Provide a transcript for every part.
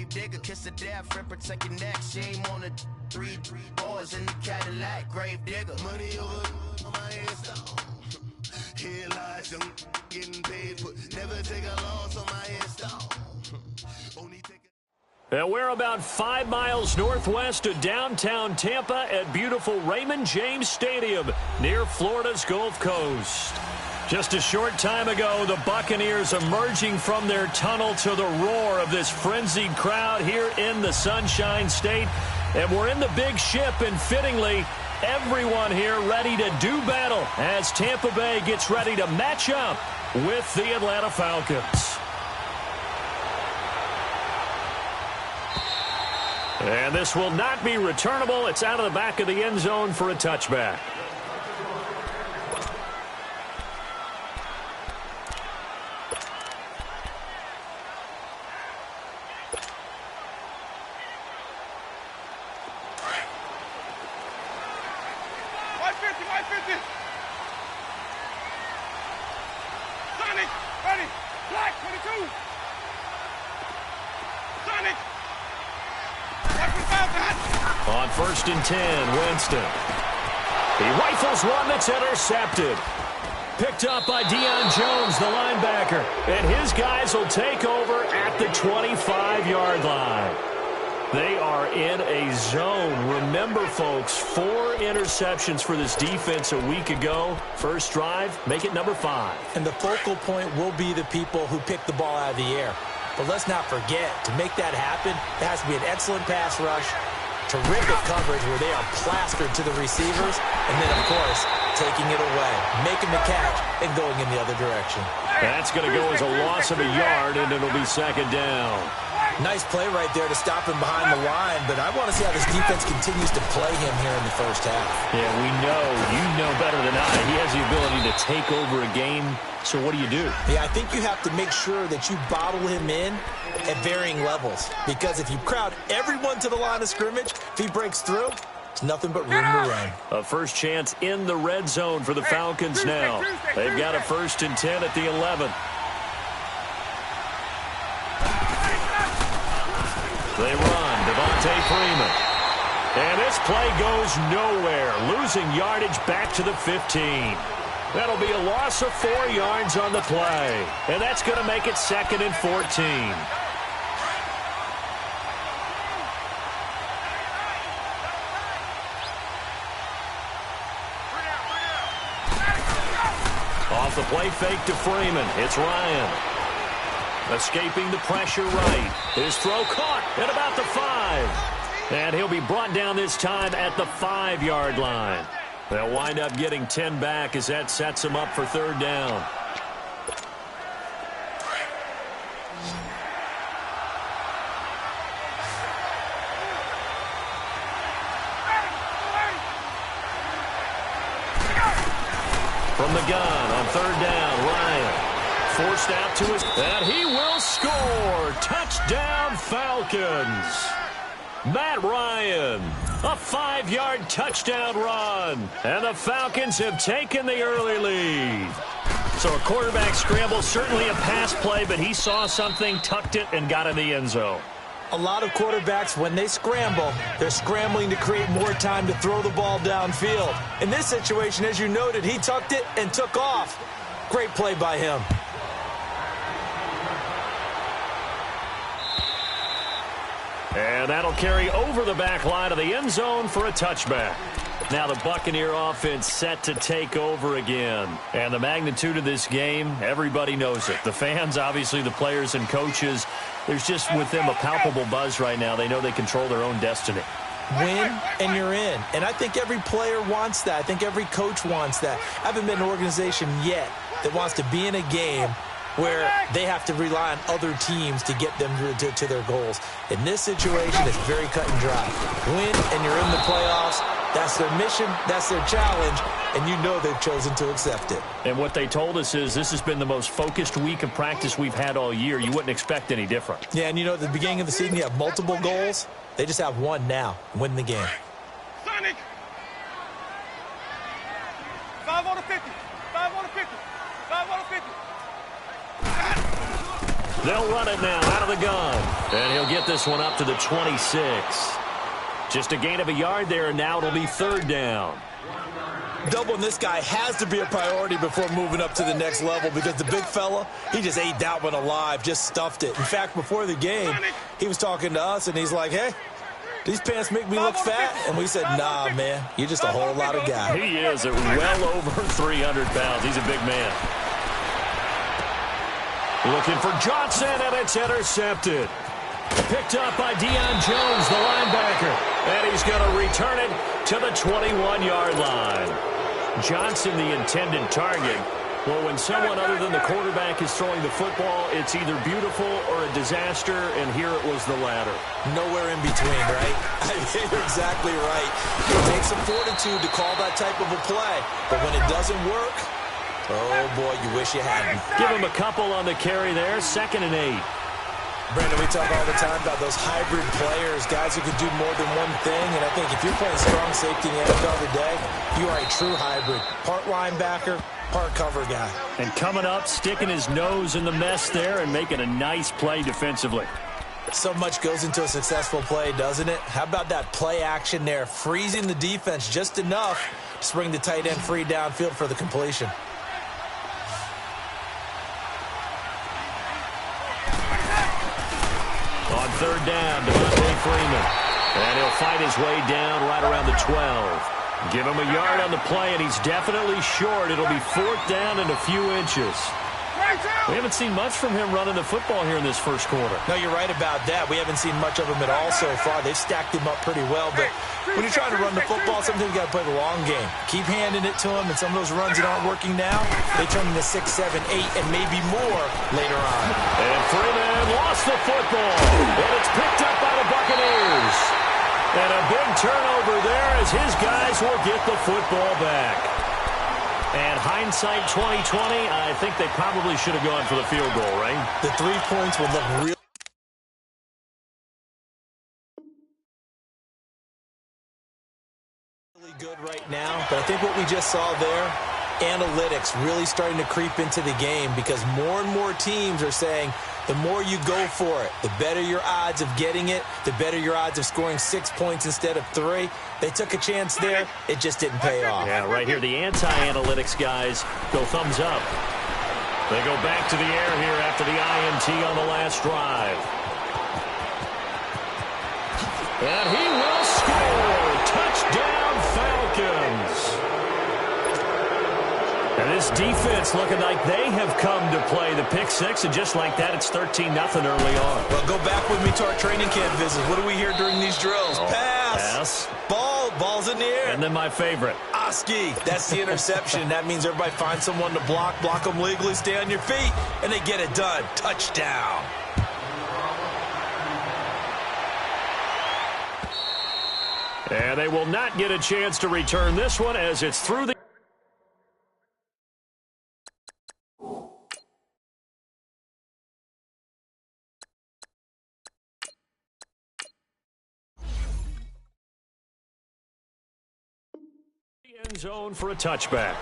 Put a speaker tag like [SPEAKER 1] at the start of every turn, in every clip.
[SPEAKER 1] grave digger, kiss the death, friend, protect your neck. She ain't on the three boys in the Cadillac, grave digger. Money over on my headstone. Here lies young getting paid, but never take a loss on my headstone. Only take
[SPEAKER 2] And we're about 5 miles northwest of downtown Tampa at beautiful Raymond James Stadium near Florida's Gulf Coast. Just a short time ago, the Buccaneers emerging from their tunnel to the roar of this frenzied crowd here in the Sunshine State. And we're in the big ship, and fittingly, everyone here ready to do battle as Tampa Bay gets ready to match up with the Atlanta Falcons. And this will not be returnable. It's out of the back of the end zone for a touchback. On 1st and 10, Winston. He rifles one that's intercepted. Picked up by Deion Jones, the linebacker. And his guys will take over at the 25-yard line. They are in a zone. Remember, folks, 4 interceptions for this defense a week ago. First drive, make it number 5.
[SPEAKER 3] And the focal point will be the people who pick the ball out of the air. But let's not forget, to make that happen, there has to be an excellent pass rush, terrific coverage where they are plastered to the receivers, and then, of course, taking it away, making the catch, and going in the other direction.
[SPEAKER 2] That's going to go as a loss of a yard, and it'll be 2nd down.
[SPEAKER 3] Nice play right there to stop him behind the line, but I want to see how this defense continues to play him here in the first half.
[SPEAKER 2] Yeah, we know. You know better than I. He has the ability to take over a game. So what do you do?
[SPEAKER 3] Yeah, I think you have to make sure that you bottle him in at varying levels. Because if you crowd everyone to the line of scrimmage, if he breaks through, it's nothing but room to run.
[SPEAKER 2] A first chance in the red zone for the Falcons now. They've got a 1st and 10 at the 11. They run, Devontae Freeman. And this play goes nowhere, losing yardage back to the 15. That'll be a loss of 4 yards on the play. And that's going to make it 2nd and 14. Off the play fake to Freeman. It's Ryan. Escaping the pressure right. His throw caught at about the 5. And he'll be brought down this time at the 5-yard line. They'll wind up getting 10 back as that sets them up for 3rd down. From the gun on 3rd down, Ryan. Forced out to his... And he will score! Touchdown, Falcons! Matt Ryan, a 5-yard touchdown run. And the Falcons have taken the early lead. So a quarterback scramble, certainly a pass play, but he saw something, tucked it, and got in the end zone.
[SPEAKER 3] A lot of quarterbacks, when they scramble, they're scrambling to create more time to throw the ball downfield. In this situation, as you noted, he tucked it and took off. Great play by him.
[SPEAKER 2] And that'll carry over the back line of the end zone for a touchback. Now the Buccaneer offense set to take over again. And the magnitude of this game, everybody knows it. The fans, obviously the players and coaches, there's just with them a palpable buzz right now. They know they control their own destiny.
[SPEAKER 3] Win and you're in. And I think every player wants that. I think every coach wants that. I haven't been in an organization yet that wants to be in a game where they have to rely on other teams to get them to their goals. In this situation, it's very cut and dry. Win, and you're in the playoffs. That's their mission. That's their challenge. And you know they've chosen to accept it.
[SPEAKER 2] And what they told us is this has been the most focused week of practice we've had all year. You wouldn't expect any different.
[SPEAKER 3] Yeah, and you know, at the beginning of the season, you have multiple goals. They just have one now, win the game.
[SPEAKER 4] Sonic! 5 on the 50. 5 on the 50. 5 on the 50.
[SPEAKER 2] They'll run it now out of the gun. And he'll get this one up to the 26. Just a gain of a yard there, and now it'll be 3rd down.
[SPEAKER 3] Doubling this guy has to be a priority before moving up to the next level because the big fella, he just ate that one alive, just stuffed it. In fact, before the game, he was talking to us, and he's like, hey, these pants make me look fat? And we said, nah, man, you're just a whole lot of guy.
[SPEAKER 2] He is at well over 300 pounds. He's a big man. Looking for Johnson, and it's intercepted. Picked up by Deion Jones, the linebacker. And he's going to return it to the 21-yard line. Johnson, the intended target. Well, when someone other than the quarterback is throwing the football, it's either beautiful or a disaster, and here it was the latter.
[SPEAKER 3] Nowhere in between, right? You're exactly right. It takes some fortitude to call that type of a play, but when it doesn't work, oh, boy, you wish you hadn't.
[SPEAKER 2] Give him a couple on the carry there, 2nd and 8.
[SPEAKER 3] Brandon, we talk all the time about those hybrid players, guys who can do more than one thing, and I think if you're playing strong safety in the NFL today, you are a true hybrid. Part linebacker, part cover guy.
[SPEAKER 2] And coming up, sticking his nose in the mess there and making a nice play defensively.
[SPEAKER 3] So much goes into a successful play, doesn't it? How about that play action there, freezing the defense just enough to bring the tight end free downfield for the completion.
[SPEAKER 2] On 3rd down, Devontae Freeman. And he'll fight his way down right around the 12. Give him a yard on the play, and he's definitely short. It'll be 4th down and a few inches. We haven't seen much from him running the football here in this first quarter.
[SPEAKER 3] No, you're right about that. We haven't seen much of him at all so far. They've stacked him up pretty well, but when you're trying to run the football, sometimes you got to play the long game. Keep handing it to him, and some of those runs that aren't working now, they turn into 6, 7, 8, and maybe more later on.
[SPEAKER 2] And Freeman lost the football, and it's picked up by the Buccaneers. And a big turnover there as his guys will get the football back. And hindsight 2020, I think they probably should have gone for the field goal, right?
[SPEAKER 3] The 3 points would look really good right now, but I think what we just saw there, analytics really starting to creep into the game because more and more teams are saying the more you go for it, the better your odds of getting it, the better your odds of scoring 6 points instead of 3. They took a chance there. It just didn't pay off.
[SPEAKER 2] Yeah, right here, the anti-analytics guys go thumbs up. They go back to the air here after the INT on the last drive. And he will score. Touchdown, Falcons. And this defense looking like they have come to play the pick six, and just like that, it's 13-0 early on.
[SPEAKER 3] Well, go back with me to our training camp visits. What do we hear during these drills? Pass. Ball's in the air.
[SPEAKER 2] And then my favorite.
[SPEAKER 3] Oski. That's the interception. That means everybody finds someone to block them legally, stay on your feet, and they get it done. Touchdown.
[SPEAKER 2] And they will not get a chance to return this one as it's through the... end zone for a touchback.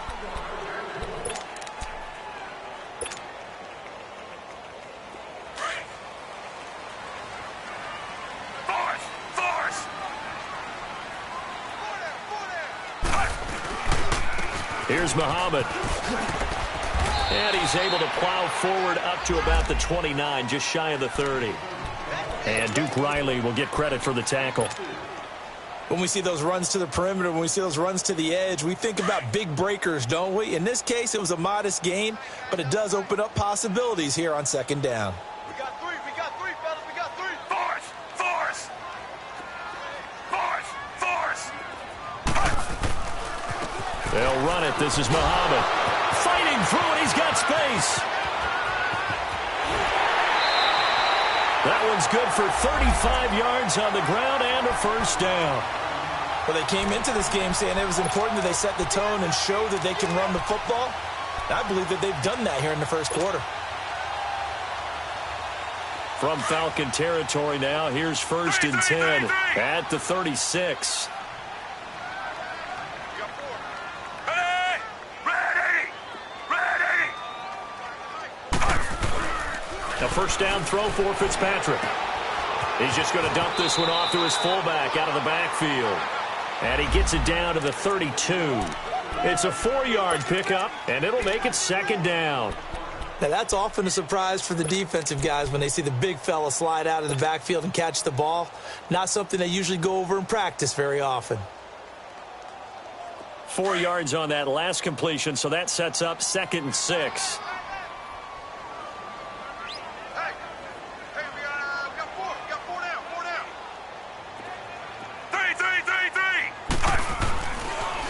[SPEAKER 2] Here's Muhammad. And he's able to plow forward up to about the 29, just shy of the 30. And Duke Riley will get credit for the tackle.
[SPEAKER 3] When we see those runs to the perimeter, when we see those runs to the edge, we think about big breakers, don't we? In this case, it was a modest gain, but it does open up possibilities here on second down.
[SPEAKER 1] We got three, fellas, we got three. Force.
[SPEAKER 2] They'll run it. This is Muhammad. Fighting through it. He's got space. That one's good for 35 yards on the ground and a first down.
[SPEAKER 3] Well, they came into this game saying it was important that they set the tone and show that they can run the football. I believe that they've done that here in the first quarter.
[SPEAKER 2] From Falcon territory now, here's 1st and 10 at the 36. A first down throw for Fitzpatrick. He's just going to dump this one off to his fullback out of the backfield. And he gets it down to the 32. It's a 4-yard pickup, and it'll make it second down.
[SPEAKER 3] Now, that's often a surprise for the defensive guys when they see the big fella slide out of the backfield and catch the ball. Not something they usually go over in practice very often.
[SPEAKER 2] 4 yards on that last completion, so that sets up 2nd and 6.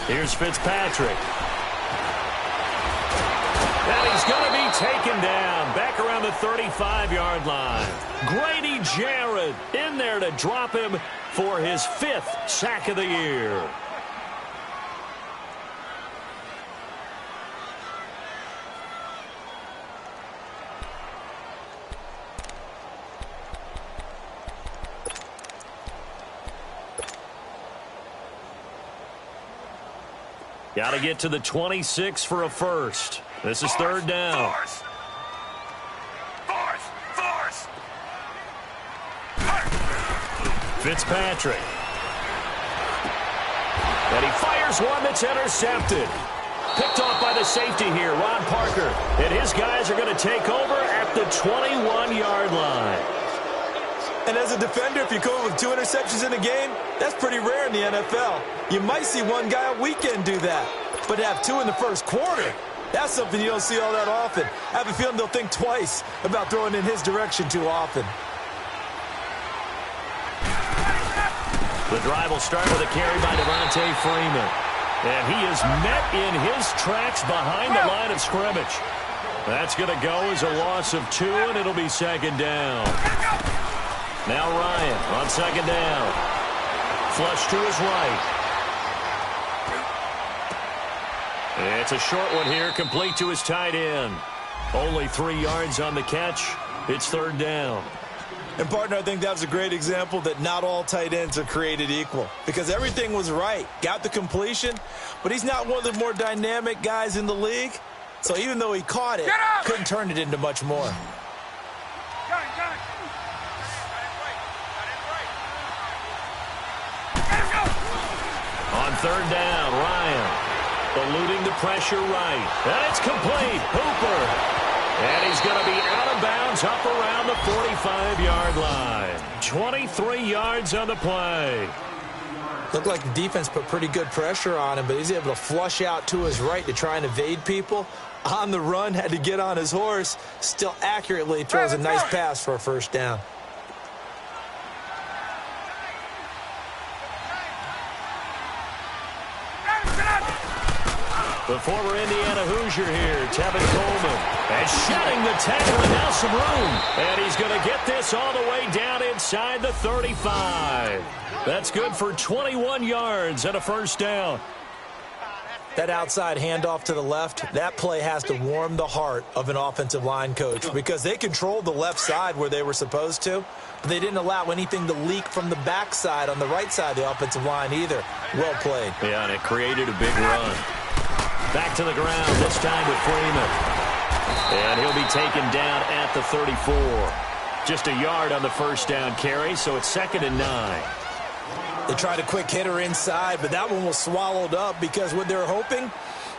[SPEAKER 2] Here's Fitzpatrick. And he's going to be taken down back around the 35-yard line. Grady Jarrett in there to drop him for his 5th sack of the year. Got to get to the 26 for a first. This is 3rd down. Fitzpatrick. And he fires one that's intercepted. Picked off by the safety here, Ron Parker. And his guys are going to take over at the 21-yard line.
[SPEAKER 3] And as a defender, if you come up with 2 interceptions in a game, that's pretty rare in the NFL. You might see one guy a weekend do that. But to have 2 in the first quarter, that's something you don't see all that often. I have a feeling they'll think twice about throwing in his direction too often.
[SPEAKER 2] The drive will start with a carry by Devontae Freeman. And he is met in his tracks behind the line of scrimmage. That's going to go as a loss of 2, and it'll be 2nd down. Now Ryan on 2nd down. Flush to his right. It's a short one here, complete to his tight end. Only 3 yards on the catch. It's 3rd down.
[SPEAKER 3] And, partner, I think that was a great example that not all tight ends are created equal. Because everything was right. Got the completion, but he's not one of the more dynamic guys in the league. So even though he caught it, couldn't turn it into much more. On 3rd down, Ryan eluding the pressure right. And it's complete. Hooper. And he's going to be out of bounds up around the 45-yard line. 23 yards on the play. Looked like the defense put pretty good pressure on him, but he's able to flush out to his right to try and evade people. On the run, had to get on his horse. Still accurately throws a nice pass for a first down.
[SPEAKER 2] The former Indiana Hoosier here, Tevin Coleman. And shedding the tackle, and now some room. And he's going to get this all the way down inside the 35. That's good for 21 yards and a first down.
[SPEAKER 3] That outside handoff to the left, that play has to warm the heart of an offensive line coach because they controlled the left side where they were supposed to, but they didn't allow anything to leak from the backside on the right side of the offensive line either. Well played.
[SPEAKER 2] Yeah, and it created a big run. Back to the ground, this time with Freeman. And he'll be taken down at the 34. Just a yard on the first down carry, so it's 2nd and 9.
[SPEAKER 3] They tried a quick hitter inside, but that one was swallowed up because what they're hoping,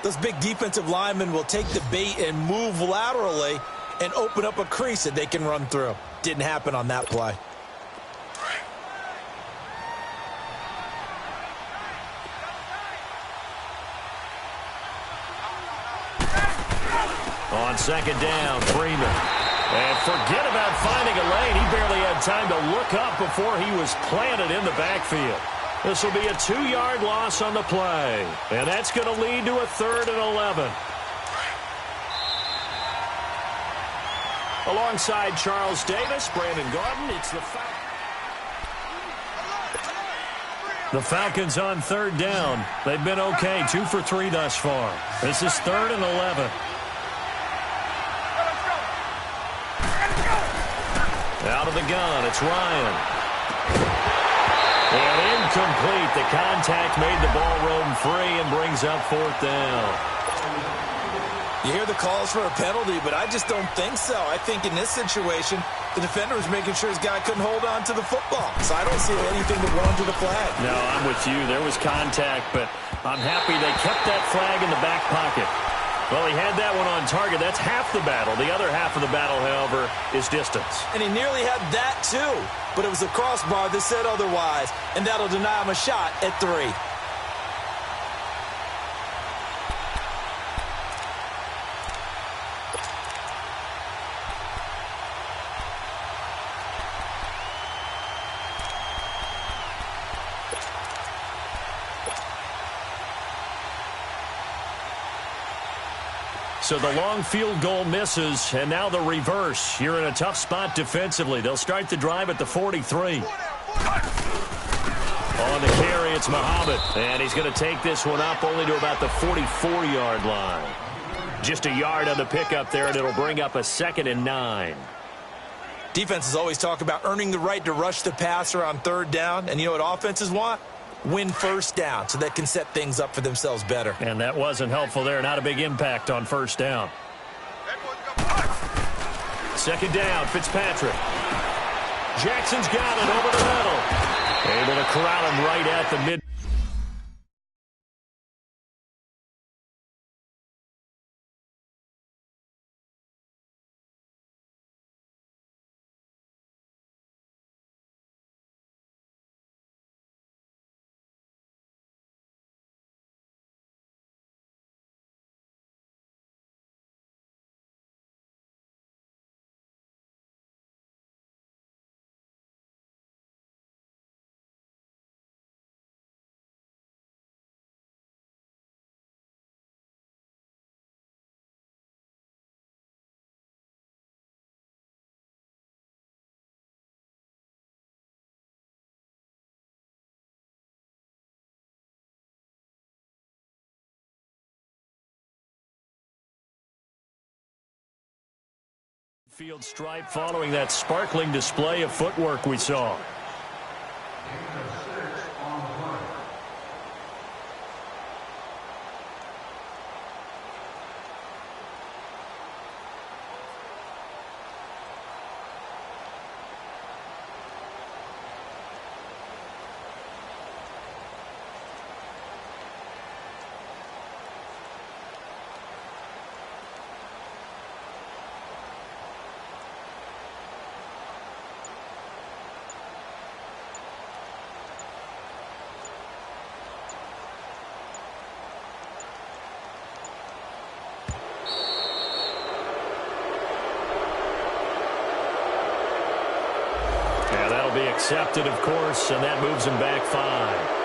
[SPEAKER 3] those big defensive linemen will take the bait and move laterally and open up a crease that they can run through. Didn't happen on that play.
[SPEAKER 2] On 2nd down, Freeman. And forget about finding a lane. He barely had time to look up before he was planted in the backfield. This will be a 2-yard loss on the play. And that's going to lead to a 3rd and 11. Alongside Charles Davis, Brandon Gordon, it's the Falcons on 3rd down. They've been okay, 2 for 3 thus far. This is 3rd and 11. Out of the gun, it's Ryan. And incomplete. The contact made the ball roam free and brings up 4th down.
[SPEAKER 3] You hear the calls for a penalty, but I just don't think so. I think in this situation, the defender was making sure his guy couldn't hold on to the football. So I don't see anything to warrant to the flag.
[SPEAKER 2] No, I'm with you. There was contact, but I'm happy they kept that flag in the back pocket. Well, he had that one on target. That's half the battle. The other half of the battle, however, is distance.
[SPEAKER 3] And he nearly had that, too. But it was the crossbar that said otherwise, and that'll deny him a shot at 3.
[SPEAKER 2] So the long field goal misses, and now the reverse. You're in a tough spot defensively. They'll start the drive at the 43. On the carry, it's Muhammad, and he's going to take this one up only to about the 44-yard line. Just a yard on the pickup there, and it'll bring up a 2nd and 9.
[SPEAKER 3] Defenses always talk about earning the right to rush the passer on 3rd down, and you know what offenses want? Win 1st down so they can set things up for themselves better.
[SPEAKER 2] And that wasn't helpful there. Not a big impact on 1st down. 2nd down, Fitzpatrick. Jackson's got it over the middle. Able to corral him right at the mid. Field stripe following that sparkling display of footwork we saw. Yeah, that'll be accepted, of course, and that moves him back 5.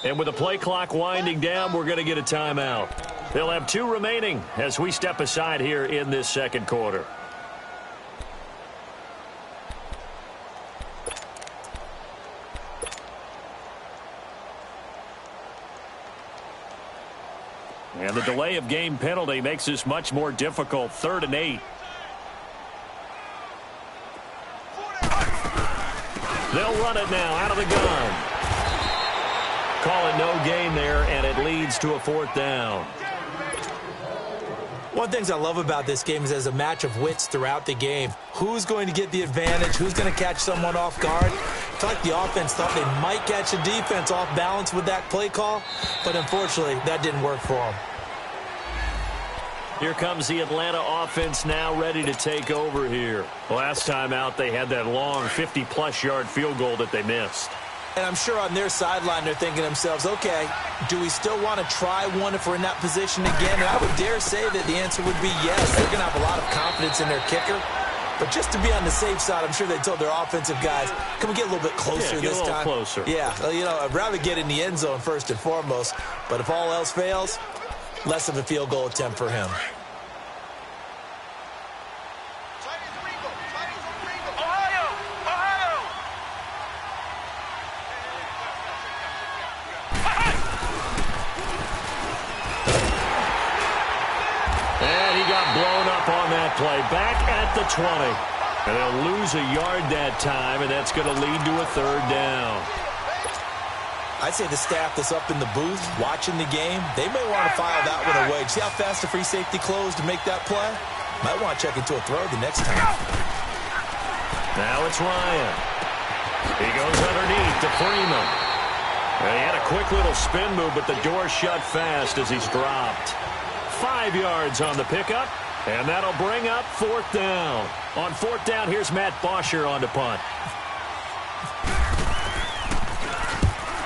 [SPEAKER 2] And with the play clock winding down, we're going to get a timeout. They'll have 2 remaining as we step aside here in this second quarter. And the delay of game penalty makes this much more difficult. 3rd and 8. They'll run it now out of the gun. Call it no gain there, and it leads to a 4th down.
[SPEAKER 3] One of the things I love about this game is there's a match of wits throughout the game. Who's going to get the advantage? Who's going to catch someone off guard? I feel like the offense thought they might catch the defense off balance with that play call, but unfortunately, that didn't work for them.
[SPEAKER 2] Here comes the Atlanta offense now ready to take over here. Last time out, they had that long 50-plus yard field goal that they missed.
[SPEAKER 3] And I'm sure on their sideline they're thinking to themselves, okay, do we still want to try one if we're in that position again? And I would dare say that the answer would be yes. They're going to have a lot of confidence in their kicker. But just to be on the safe side, I'm sure they told their offensive guys, can we get a little bit closer this time?
[SPEAKER 2] Closer.
[SPEAKER 3] Yeah, you know, I'd rather get in the end zone first and foremost. But if all else fails, less of a field goal attempt for him.
[SPEAKER 2] On that play, back at the 20. And they'll lose a yard that time, and that's going to lead to a 3rd down.
[SPEAKER 3] I'd say the staff that's up in the booth watching the game, they may want to file that one away. See how fast the free safety closed to make that play? Might want to check into a throw the next time.
[SPEAKER 2] Now it's Ryan. He goes underneath to Freeman. And he had a quick little spin move, but the door shut fast as he's dropped. 5 yards on the pickup. And that'll bring up 4th down. On 4th down, here's Matt Bosher on to punt.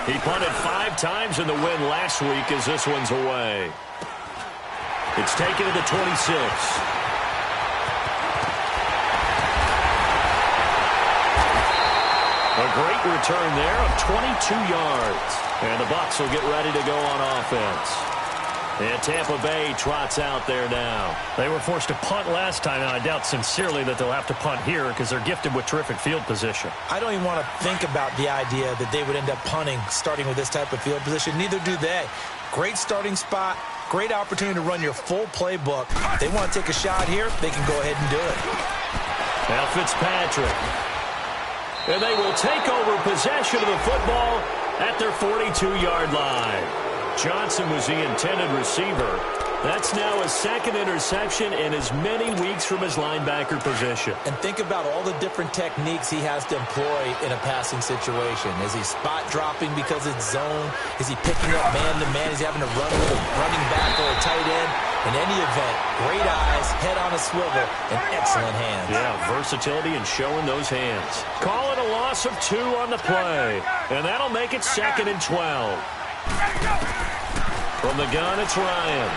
[SPEAKER 2] He punted 5 times in the win last week as this one's away. It's taken to the 26. A great return there of 22 yards. And the Bucs will get ready to go on offense. And Tampa Bay trots out there now. They were forced to punt last time, and I doubt sincerely that they'll have to punt here because they're gifted with terrific field position.
[SPEAKER 3] I don't even want to think about the idea that they would end up punting starting with this type of field position. Neither do they. Great starting spot, great opportunity to run your full playbook. If they want to take a shot here, they can go ahead and do it.
[SPEAKER 2] Now Fitzpatrick. And they will take over possession of the football at their 42-yard line. Johnson was the intended receiver. That's now his 2nd interception in as many weeks from his linebacker position. And think about all the different techniques he has to employ in a passing situation. Is he spot dropping because it's zone? Is he picking up man-to-man? Is he having to run with a running back or a tight end? In any event, great eyes, head on a swivel, and excellent hands. Yeah, versatility and showing those hands. Call it a loss of 2 on the play. And that'll make it 2nd and 12. From the gun, it's Ryan.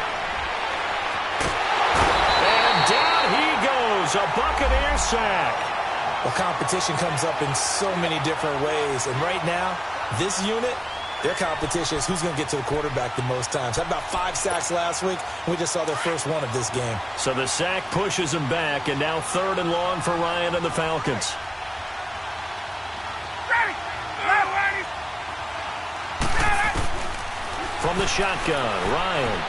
[SPEAKER 2] And down he goes, a Buccaneer sack.
[SPEAKER 3] Well, competition comes up in so many different ways. And right now, this unit, their competition is who's going to get to the quarterback the most times. Had about 5 sacks last week. We just saw their first one of this game.
[SPEAKER 2] So the sack pushes him back, and now 3rd and long for Ryan and the Falcons. From the shotgun, Ryan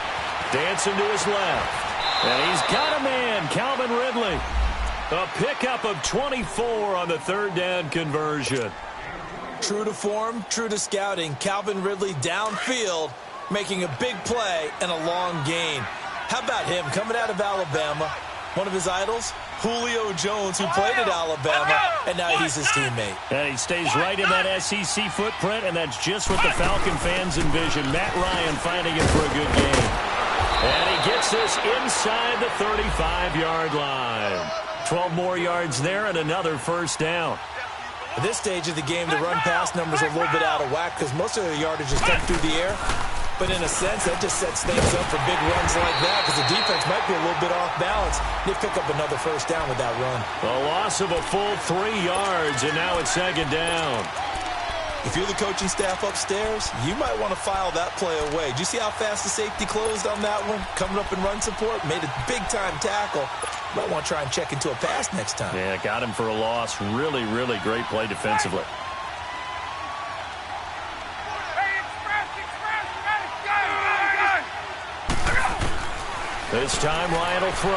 [SPEAKER 2] dancing to his left. And he's got a man, Calvin Ridley. A pickup of 24 on the 3rd down conversion.
[SPEAKER 3] True to form, true to scouting, Calvin Ridley downfield, making a big play and a long gain. How about him coming out of Alabama? One of his idols, Julio Jones, who played at Alabama, and now he's his teammate.
[SPEAKER 2] And he stays right in that SEC footprint, and that's just what the Falcon fans envision. Matt Ryan finding it for a good game. And he gets this inside the 35-yard line. 12 more yards there and another 1st down.
[SPEAKER 3] At this stage of the game, the run-pass numbers are a little bit out of whack because most of the yardage is come through the air. But in a sense, that just sets things up for big runs like that because the defense might be a little bit off balance. They pick up another 1st down with that run.
[SPEAKER 2] A loss of a full 3 yards, and now it's 2nd down.
[SPEAKER 3] If you're the coaching staff upstairs, you might want to file that play away. Do you see how fast the safety closed on that one? Coming up in run support, made a big-time tackle. Might want to try and check into a pass next time.
[SPEAKER 2] Yeah, got him for a loss. Really, really great play defensively. This time Ryan will throw.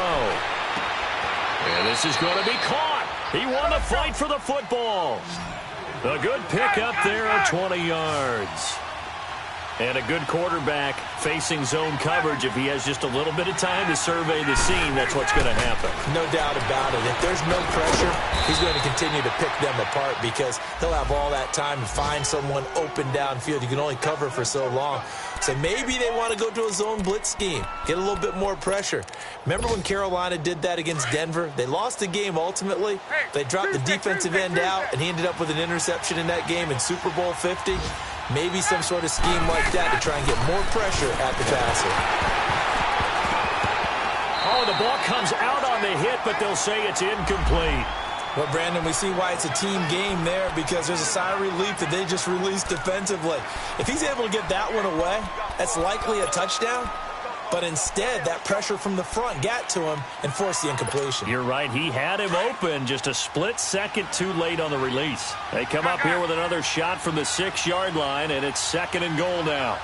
[SPEAKER 2] And this is going to be caught. He won the fight for the football. A good pick up there at 20 yards. And a good quarterback facing zone coverage. If he has just a little bit of time to survey the scene, that's what's going to happen.
[SPEAKER 3] No doubt about it. If there's no pressure, he's going to continue to pick them apart because he'll have all that time to find someone open downfield. You can only cover for so long. So maybe they want to go to a zone blitz scheme, get a little bit more pressure. Remember when Carolina did that against Denver? They lost the game ultimately. They dropped the defensive end out, and he ended up with an interception in that game in Super Bowl 50. Maybe some sort of scheme like that to try and get more pressure at the passer.
[SPEAKER 2] Oh, the ball comes out on the hit, but they'll say it's incomplete.
[SPEAKER 3] Well, Brandon, we see why it's a team game there because there's a sigh of relief that they just released defensively. If he's able to get that one away, that's likely a touchdown. But instead, that pressure from the front got to him and forced the incompletion.
[SPEAKER 2] You're right. He had him open just a split second too late on the release. They come up here with another shot from the 6-yard line, and it's 2nd and goal now.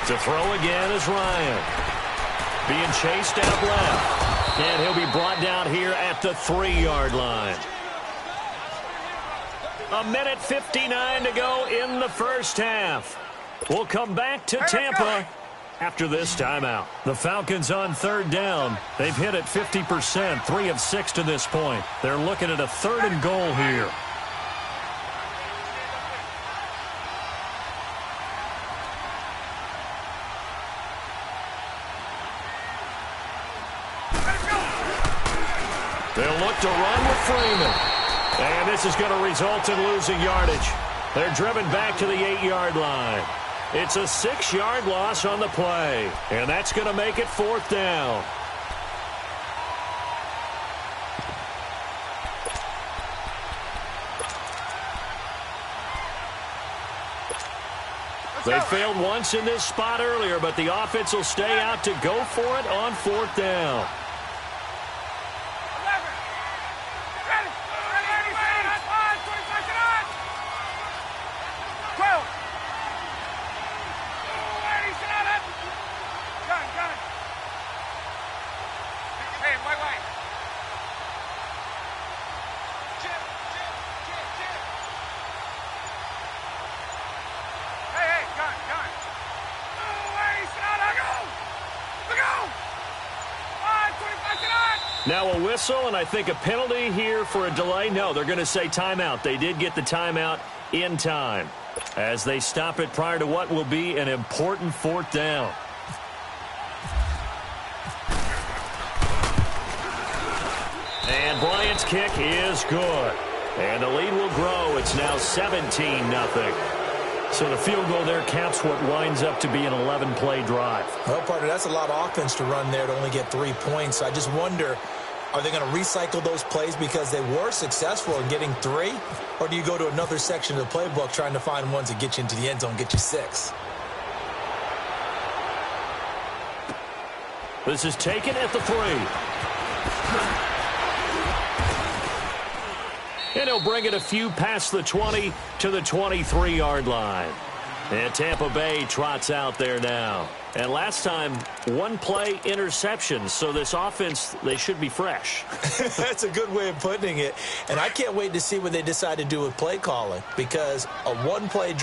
[SPEAKER 2] To throw again is Ryan. Being chased out left. And he'll be brought down here at the 3-yard line. 1:59 to go in the first half. We'll come back to Tampa after this timeout. The Falcons on 3rd down. They've hit it 50%, 3 of 6 to this point. They're looking at a 3rd and goal here. They'll look to run with Freeman. And this is going to result in losing yardage. They're driven back to the 8-yard line. It's a 6-yard loss on the play. And that's going to make it 4th down. They failed once in this spot earlier, but the offense will stay out to go for it on 4th down. Now a whistle, and I think a penalty here for a delay. No, they're going to say timeout. They did get the timeout in time as they stop it prior to what will be an important 4th down. And Bryant's kick is good. And the lead will grow. It's now 17-0. So the field goal there caps what winds up to be an 11-play drive.
[SPEAKER 3] Well, partner, that's a lot of offense to run there to only get 3 points. I just wonder, are they going to recycle those plays because they were successful in getting 3? Or do you go to another section of the playbook trying to find ones that get you into the end zone, get you 6?
[SPEAKER 2] This is taken at the 3. And he'll bring it a few past the 20 to the 23-yard line. And Tampa Bay trots out there now. And last time, 1-play interception. So this offense, they should be fresh.
[SPEAKER 3] That's a good way of putting it. And I can't wait to see what they decide to do with play calling. Because a 1-play